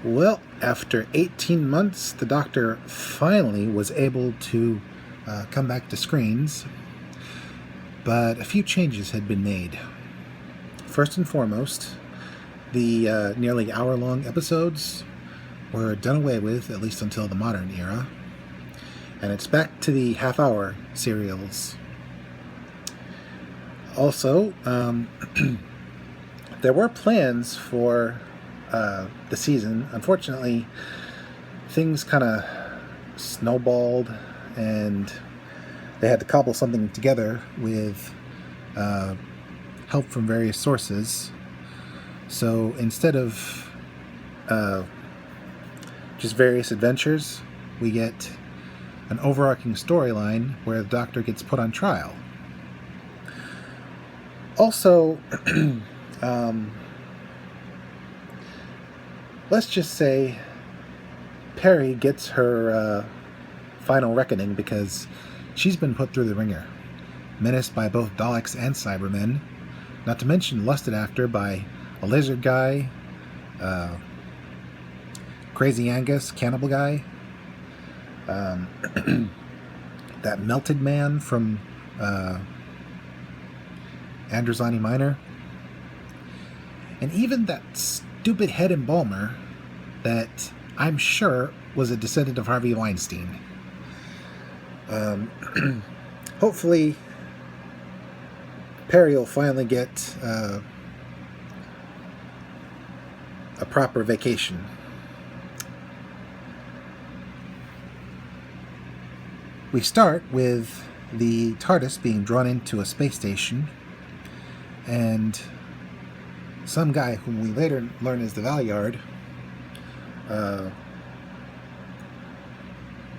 Well, after 18 months, the Doctor finally was able to come back to screens, but a few changes had been made. First and foremost, the nearly hour-long episodes were done away with, at least until the modern era, and it's back to the half-hour serials. Also, there were plans for the season. Unfortunately, things kind of snowballed, and they had to cobble something together with help from various sources. So instead of just various adventures, we get an overarching storyline where the Doctor gets put on trial. Also, let's just say Perry gets her final reckoning because she's been put through the ringer, menaced by both Daleks and Cybermen, not to mention lusted after by a lizard guy, Crazy Angus, cannibal guy, that melted man from Androzani Minor, and even that stupid head embalmer that I'm sure was a descendant of Harvey Weinstein. Hopefully, Perry will finally get a proper vacation. We start with the TARDIS being drawn into a space station, and some guy whom we later learn is the Valyard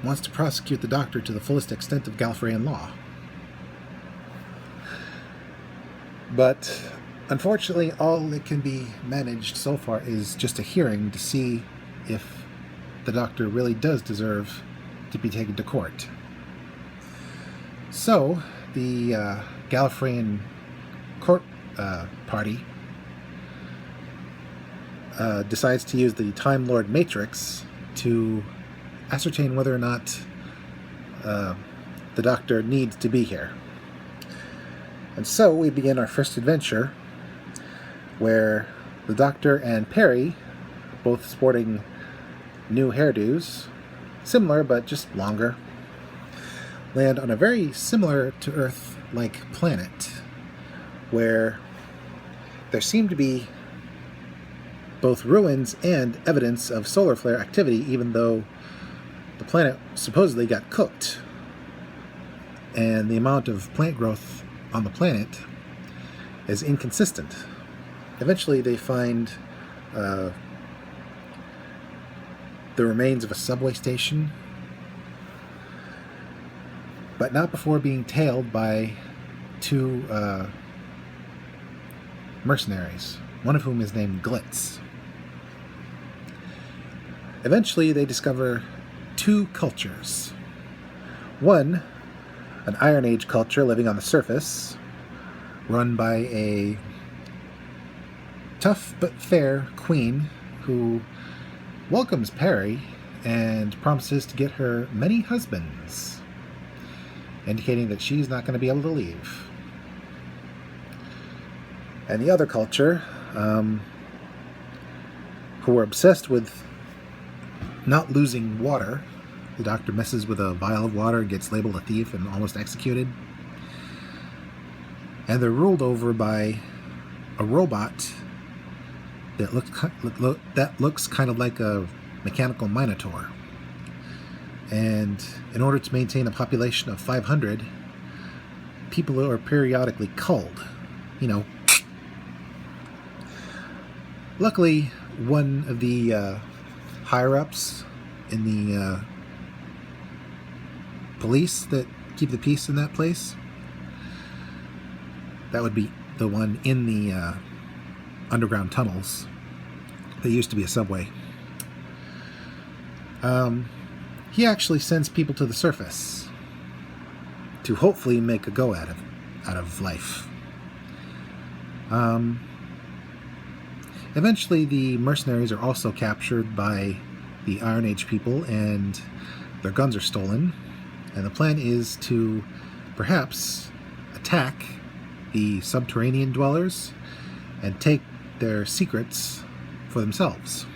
wants to prosecute the Doctor to the fullest extent of Gallifreyan law. But unfortunately, all that can be managed so far is just a hearing to see if the Doctor really does deserve to be taken to court. So, the Gallifreyan court party decides to use the Time Lord Matrix to ascertain whether or not the Doctor needs to be here. And so we begin our first adventure, where the Doctor and Perry, both sporting new hairdos, similar but just longer, land on a very similar to Earth-like planet, where there seem to be both ruins and evidence of solar flare activity, even though the planet supposedly got cooked. And the amount of plant growth on the planet is inconsistent. Eventually they find the remains of a subway station, but not before being tailed by two mercenaries, one of whom is named Glitz. Eventually they discover two cultures. One, an Iron Age culture living on the surface, run by a tough but fair queen who welcomes Perry and promises to get her many husbands, indicating that she's not going to be able to leave. And the other culture, who are obsessed with not losing water. The Doctor messes with a vial of water, gets labeled a thief, and almost executed. And they're ruled over by a robot that looks kind of like a mechanical minotaur. And in order to maintain a population of 500, people are periodically culled. You know. Luckily, one of the higher-ups in the police that keep the peace in that place, that would be the one in the underground tunnels that used to be a subway. He actually sends people to the surface to hopefully make a go out of life. Eventually, the mercenaries are also captured by the Iron Age people, and their guns are stolen. And the plan is to perhaps attack the subterranean dwellers and take their secrets for themselves.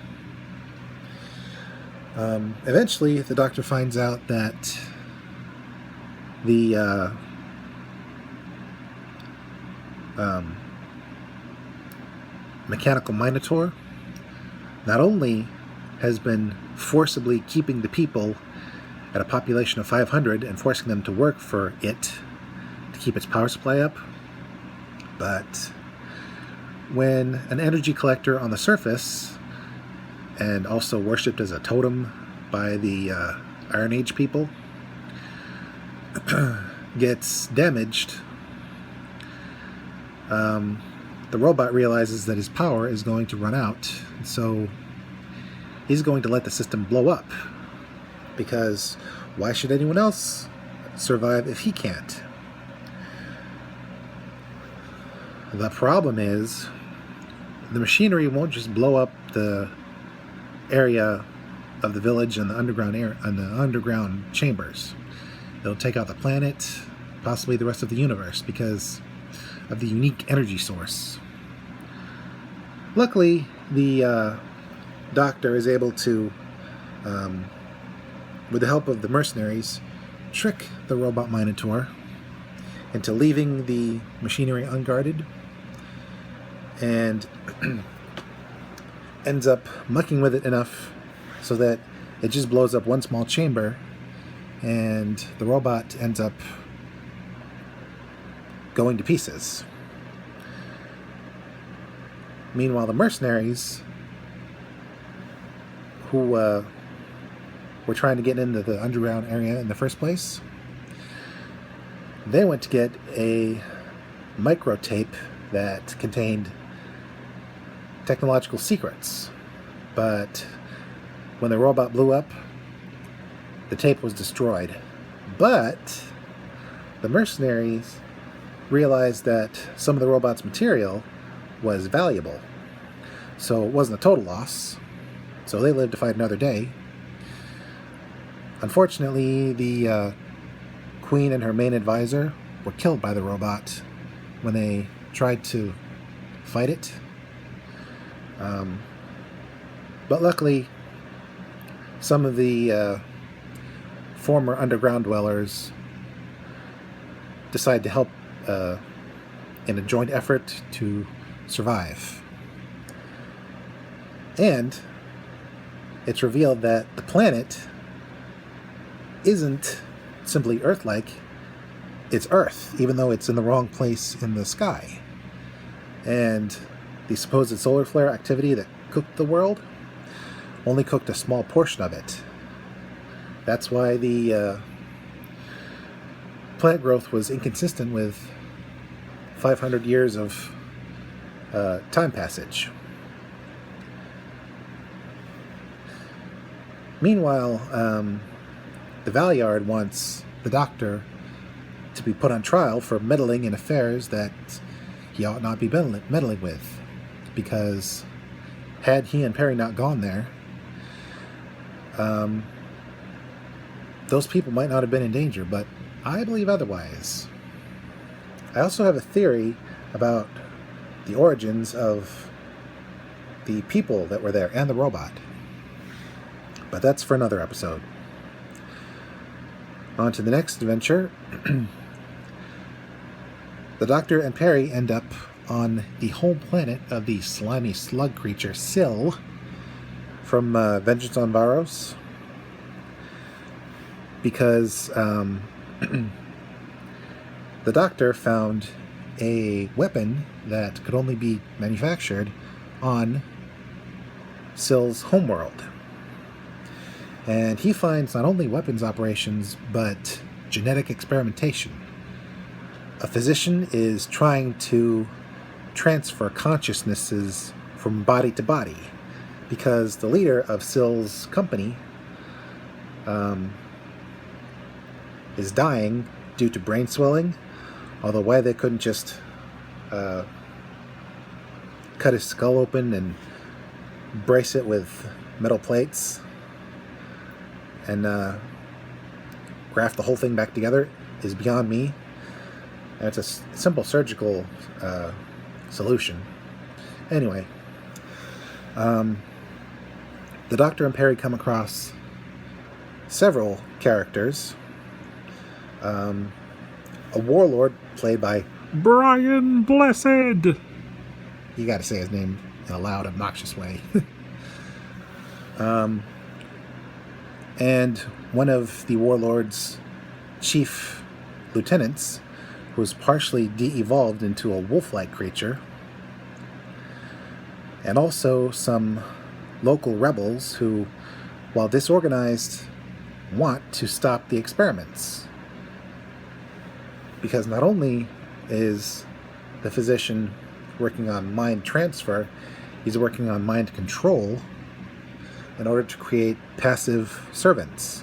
Eventually, the Doctor finds out that the mechanical Minotaur not only has been forcibly keeping the people at a population of 500 and forcing them to work for it to keep its power supply up, but when an energy collector on the surface, and also worshipped as a totem by the Iron Age people, gets damaged, the robot realizes that his power is going to run out, so he's going to let the system blow up, because why should anyone else survive if he can't? The problem is, the machinery won't just blow up the area of the village and the underground chambers. It'll take out the planet, possibly the rest of the universe, because of the unique energy source. Luckily, the Doctor is able to, with the help of the mercenaries, trick the robot Minotaur into leaving the machinery unguarded, and ends up mucking with it enough so that it just blows up one small chamber, and the robot ends up going to pieces. Meanwhile, the mercenaries, who were trying to get into the underground area in the first place, they went to get a microtape that contained technological secrets. But when the robot blew up, the tape was destroyed. But the mercenaries realized that some of the robot's material was valuable, so it wasn't a total loss, so they lived to fight another day. Unfortunately, the Queen and her main advisor were killed by the robot when they tried to fight it. But luckily, some of the former underground dwellers decide to help in a joint effort to survive. And it's revealed that the planet isn't simply Earth-like, it's Earth, even though it's in the wrong place in the sky. And the supposed solar flare activity that cooked the world only cooked a small portion of it. That's why the plant growth was inconsistent with 500 years of time passage. Meanwhile, the Valeyard wants the Doctor to be put on trial for meddling in affairs that he ought not be meddling with, because had he and Perry not gone there, those people might not have been in danger, but I believe otherwise. I also have a theory about the origins of the people that were there and the robot, but that's for another episode. On to the next adventure. The Doctor and Perry end up on the home planet of the slimy slug creature Syl from Vengeance on Varos, because the Doctor found a weapon that could only be manufactured on Syl's homeworld. And he finds not only weapons operations, but genetic experimentation. A physician is trying to transfer consciousnesses from body to body, because the leader of Syl's company is dying due to brain swelling, although why they couldn't just cut his skull open and brace it with metal plates and graft the whole thing back together is beyond me. And it's a simple surgical solution. Anyway, the Doctor and Perry come across several characters. A warlord played by Brian Blessed. You got to say his name in a loud, obnoxious way. And one of the warlord's chief lieutenants was partially de-evolved into a wolf-like creature. And also some local rebels who, while disorganized, want to stop the experiments. Because not only is the physician working on mind transfer, he's working on mind control in order to create passive servants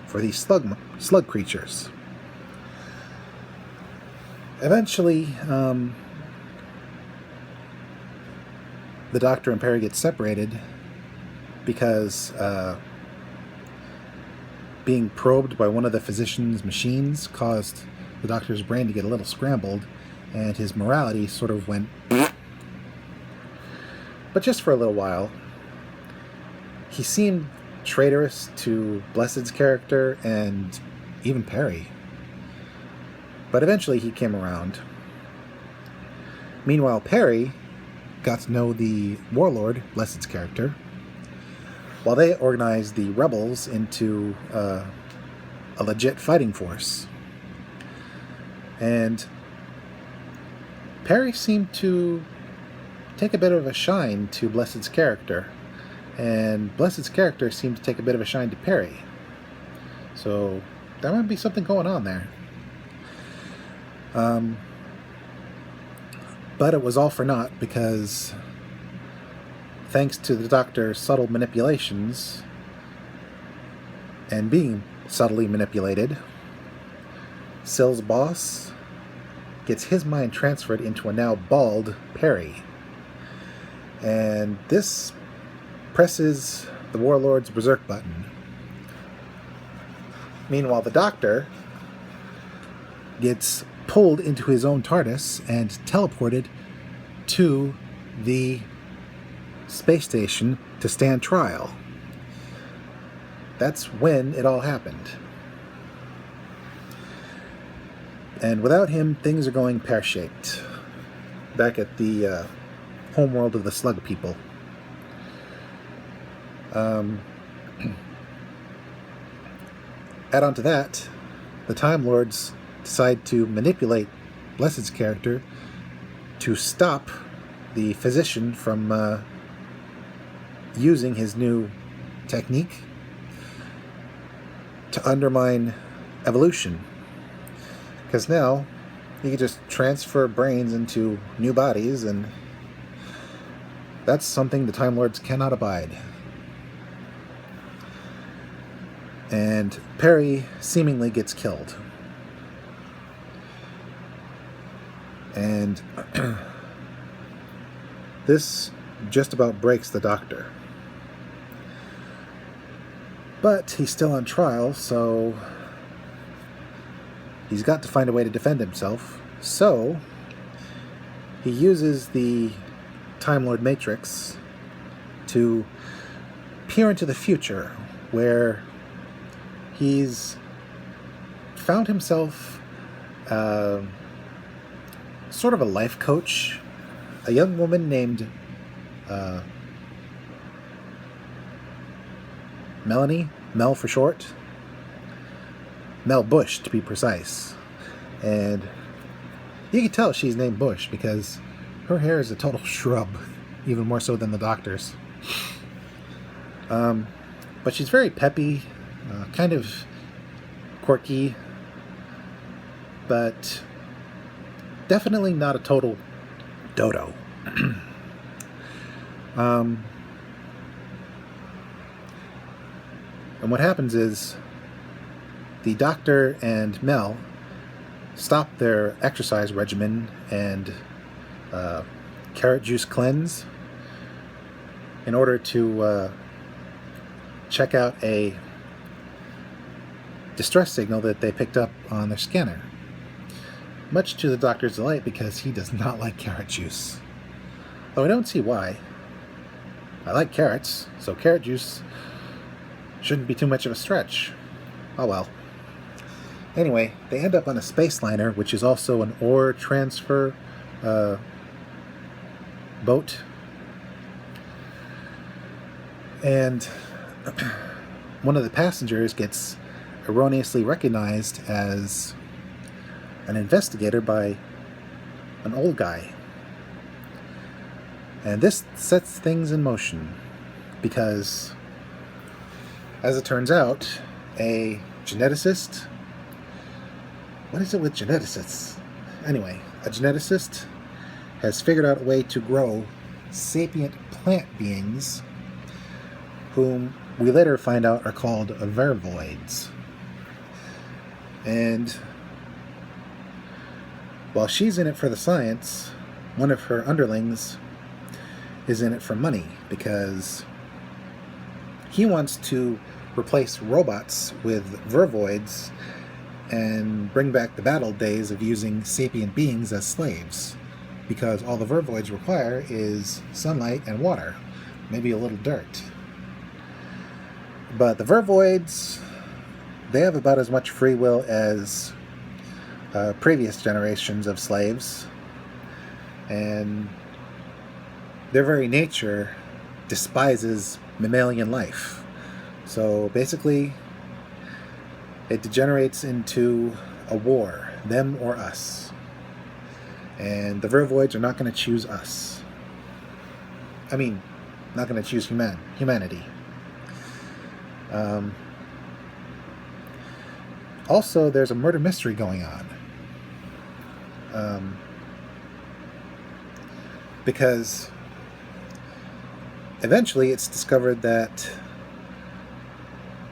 for these slug creatures. Eventually, the Doctor and Perry get separated because being probed by one of the physician's machines caused the Doctor's brain to get a little scrambled, and his morality sort of went but just for a little while. He seemed traitorous to Blessed's character and even Perry. But eventually he came around. Meanwhile, Perry got to know the warlord, Blessed's character, while they organized the rebels into a legit fighting force. And Perry seemed to take a bit of a shine to Blessed's character, and Blessed's character seemed to take a bit of a shine to Perry. So there might be something going on there. But it was all for naught, because thanks to the Doctor's subtle manipulations and being subtly manipulated, Syl's boss gets his mind transferred into a now bald Perry. And this presses the Warlord's berserk button. Meanwhile, the Doctor gets pulled into his own TARDIS and teleported to the space station to stand trial. That's when it all happened. And without him, things are going pear-shaped back at the homeworld of the Slug people. Add on to that, the Time Lords decide to manipulate Blessed's character to stop the physician from using his new technique to undermine evolution. Because now you can just transfer brains into new bodies, and that's something the Time Lords cannot abide. And Perry seemingly gets killed. And this just about breaks the Doctor. But he's still on trial, so he's got to find a way to defend himself. So he uses the Time Lord Matrix to peer into the future, where he's found himself sort of a life coach, a young woman named Melanie, Mel for short, Mel Bush to be precise. And you can tell she's named Bush because her hair is a total shrub, even more so than the Doctor's. But she's very peppy, kind of quirky, but definitely not a total dodo. And what happens is the Doctor and Mel stop their exercise regimen and carrot juice cleanse in order to check out a distress signal that they picked up on their scanner. Much to the doctor's delight, because he does not like carrot juice. Though I don't see why. I like carrots, so carrot juice shouldn't be too much of a stretch. Oh well. Anyway, they end up on a space liner, which is also an ore transfer boat. And one of the passengers gets erroneously recognized as an investigator by an old guy. And this sets things in motion, because, as it turns out, a geneticist... What is it with geneticists? Anyway, a geneticist has figured out a way to grow sapient plant beings, whom we later find out are called vervoids. And while she's in it for the science, one of her underlings is in it for money, because he wants to replace robots with vervoids and bring back the bad old days of using sapient beings as slaves, because all the vervoids require is sunlight and water, maybe a little dirt. But the vervoids, they have about as much free will as previous generations of slaves, and their very nature despises mammalian life. So basically, it degenerates into a war, them or us. And the vervoids are not going to choose us. I mean, not going to choose humanity. Also, there's a murder mystery going on. Because eventually it's discovered that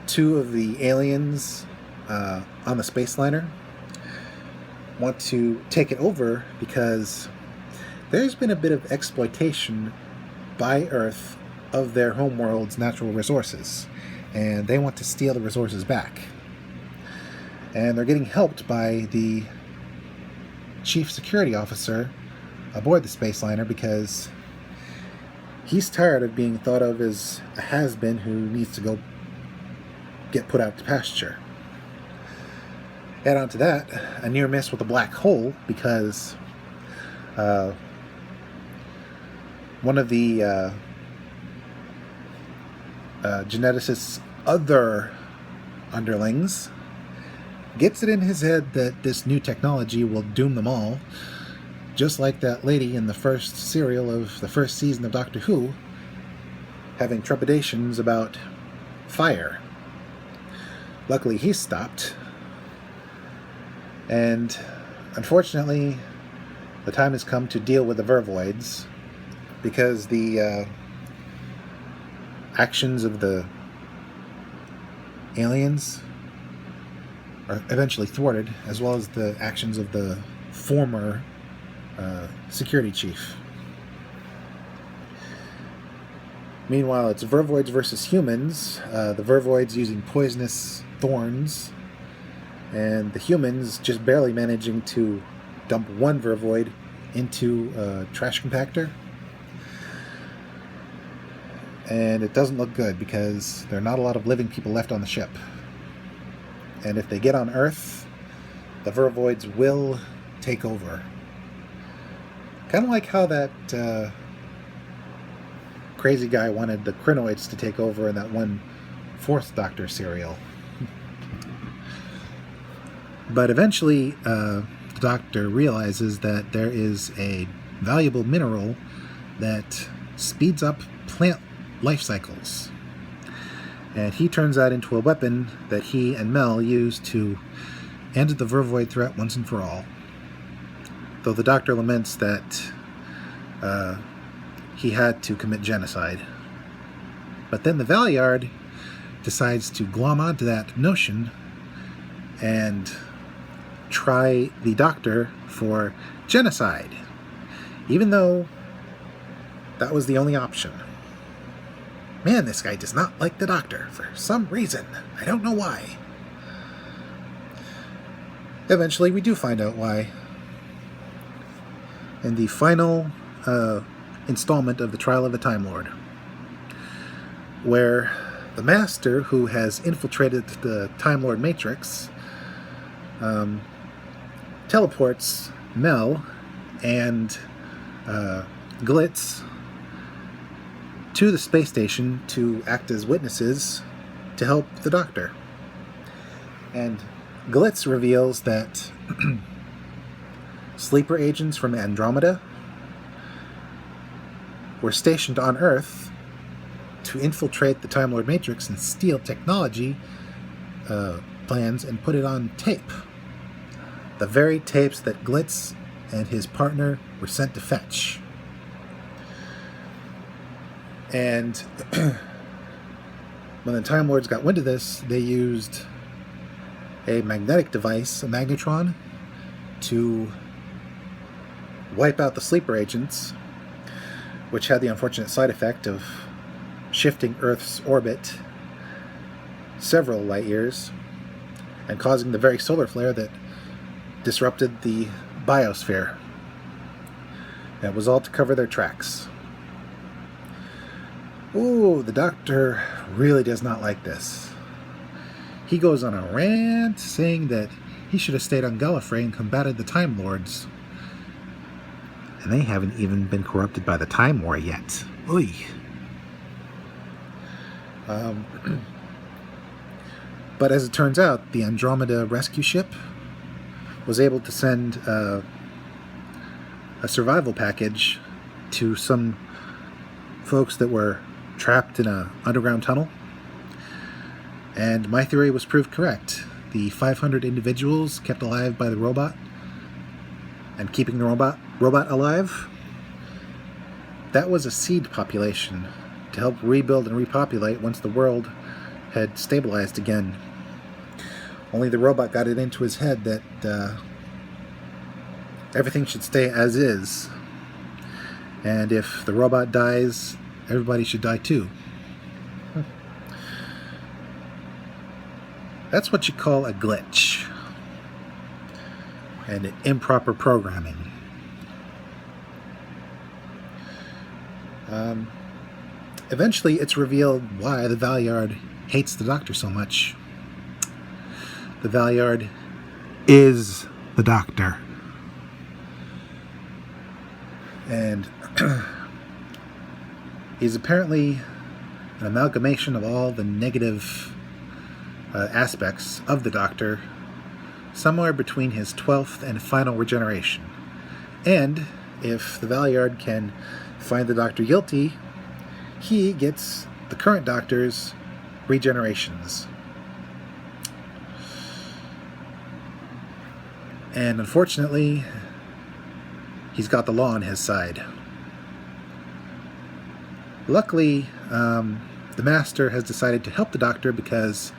two of the aliens on the space liner want to take it over, because there's been a bit of exploitation by Earth of their homeworld's natural resources, and they want to steal the resources back. And they're getting helped by the chief security officer aboard the space liner, because he's tired of being thought of as a has-been who needs to go get put out to pasture. Add on to that a near miss with a black hole, because one of the geneticist's other underlings gets it in his head that this new technology will doom them all, just like that lady in the first serial of the first season of Doctor Who, having trepidations about fire. Luckily, he stopped. And unfortunately, the time has come to deal with the vervoids, because the actions of the aliens are eventually thwarted, as well as the actions of the former security chief. Meanwhile, it's vervoids versus humans. The vervoids using poisonous thorns, and the humans just barely managing to dump one vervoid into a trash compactor. And it doesn't look good, because there are not a lot of living people left on the ship. And if they get on Earth, the vervoids will take over. Kind of like how that crazy guy wanted the Krynoids to take over in that one Fourth Doctor serial. But eventually, the Doctor realizes that there is a valuable mineral that speeds up plant life cycles. And he turns that into a weapon that he and Mel use to end the vervoid threat once and for all. Though the Doctor laments that he had to commit genocide. But then the Valeyard decides to glom onto that notion and try the Doctor for genocide, even though that was the only option. Man, this guy does not like the Doctor for some reason. I don't know why. Eventually, we do find out why. In the final installment of the Trial of the Time Lord, where the Master, who has infiltrated the Time Lord Matrix, teleports Mel and Glitz to the space station to act as witnesses to help the Doctor. And Glitz reveals that sleeper agents from Andromeda were stationed on Earth to infiltrate the Time Lord Matrix and steal technology plans and put it on tape. The very tapes that Glitz and his partner were sent to fetch. And when the Time Lords got wind of this, they used a magnetic device, a magnetron, to wipe out the sleeper agents, which had the unfortunate side effect of shifting Earth's orbit several light years and causing the very solar flare that disrupted the biosphere. And it was all to cover their tracks. Ooh, the Doctor really does not like this. He goes on a rant saying that he should have stayed on Gallifrey and combated the Time Lords. And they haven't even been corrupted by the Time War yet. Oy. But as it turns out, the Andromeda rescue ship was able to send a survival package to some folks that were trapped in an underground tunnel. And my theory was proved correct. The 500 individuals kept alive by the robot and keeping the robot alive, that was a seed population to help rebuild and repopulate once the world had stabilized again. Only the robot got it into his head that everything should stay as is. And if the robot dies, everybody should die too. That's what you call a glitch. And improper programming. Eventually, it's revealed why the Valeyard hates the Doctor so much. The Valeyard is the Doctor. And he's apparently an amalgamation of all the negative aspects of the Doctor, somewhere between his 12th and final regeneration. And if the Valeyard can find the Doctor guilty, he gets the current Doctor's regenerations. And unfortunately, he's got the law on his side. Luckily, the Master has decided to help the Doctor because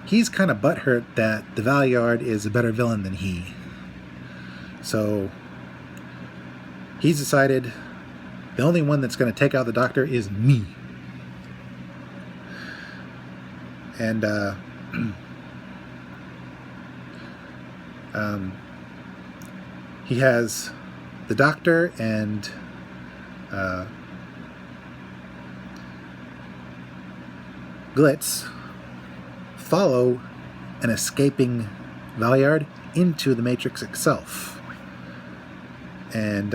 he's kind of butthurt that the Valeyard is a better villain than he. So he's decided the only one that's going to take out the Doctor is me. And he has the Doctor and Glitz follow an escaping Valeyard into the Matrix itself. And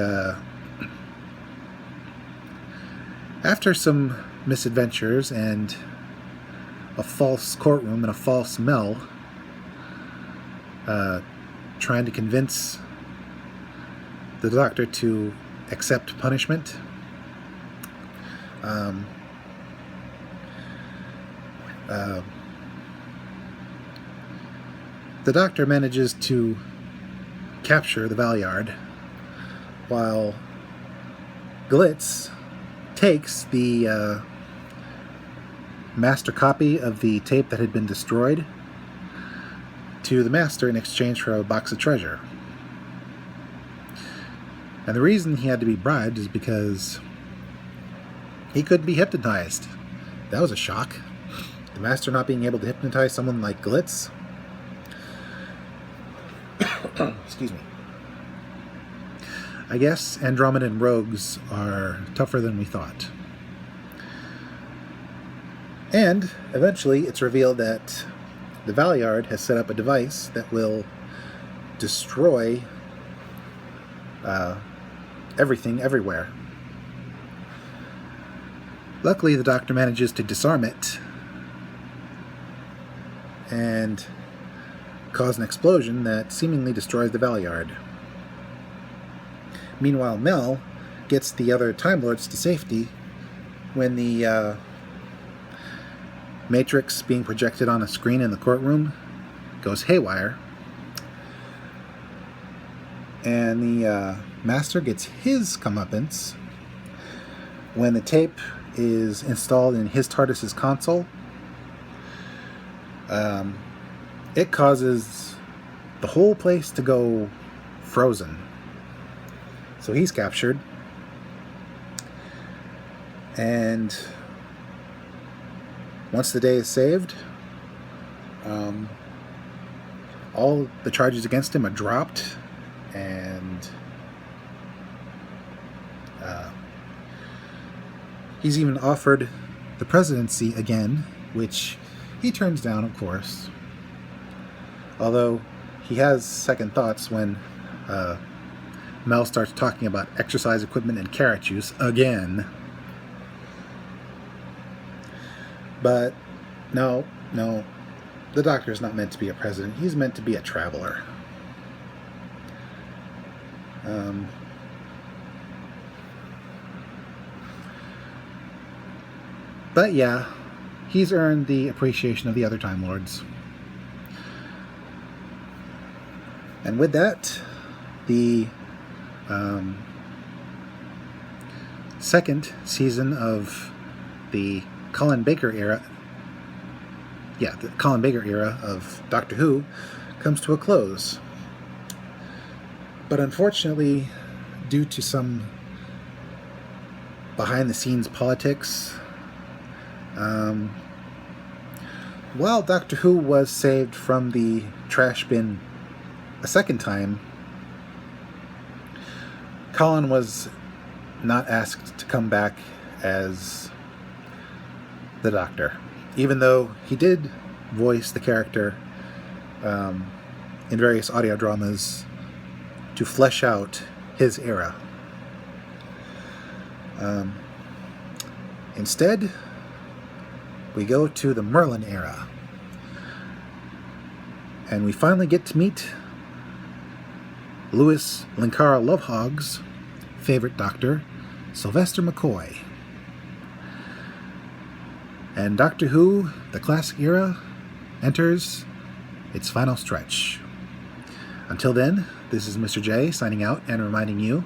after some misadventures and a false courtroom and a false Mel trying to convince the Doctor to accept punishment, the Doctor manages to capture the Valeyard, while Glitz takes the master copy of the tape that had been destroyed to the Master in exchange for a box of treasure. And the reason he had to be bribed is because he could be hypnotized. That was a shock. The Master not being able to hypnotize someone like Glitz. Excuse me. I guess Andromedan rogues are tougher than we thought. And eventually it's revealed that the Valeyard has set up a device that will destroy everything everywhere. Luckily, the Doctor manages to disarm it and cause an explosion that seemingly destroys the Valeyard. Meanwhile, Mel gets the other Time Lords to safety when the Matrix being projected on a screen in the courtroom goes haywire. And the Master gets his comeuppance when the tape is installed in his TARDIS's console. It causes the whole place to go frozen. So he's captured. And once the day is saved, all the charges against him are dropped, and he's even offered the presidency again, which he turns down, of course. Although he has second thoughts when Mel starts talking about exercise equipment and carrot juice again. But no, the Doctor is not meant to be a president. He's meant to be a traveler. But yeah, he's earned the appreciation of the other Time Lords. And with that, the second season of the Colin Baker era, the Colin Baker era of Doctor Who comes to a close. But unfortunately, due to some behind-the-scenes politics, while Doctor Who was saved from the trash bin a second time, Colin was not asked to come back as the Doctor, even though he did voice the character in various audio dramas to flesh out his era. Instead, we go to the Merlin era, and we finally get to meet Louis Linkara Lovehog's favorite Doctor, Sylvester McCoy. And Doctor Who, the classic era, enters its final stretch. Until then, this is Mr. J signing out and reminding you,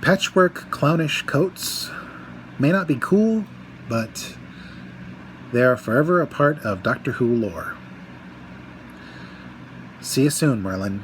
patchwork clownish coats may not be cool, but they are forever a part of Doctor Who lore. See you soon, Merlin.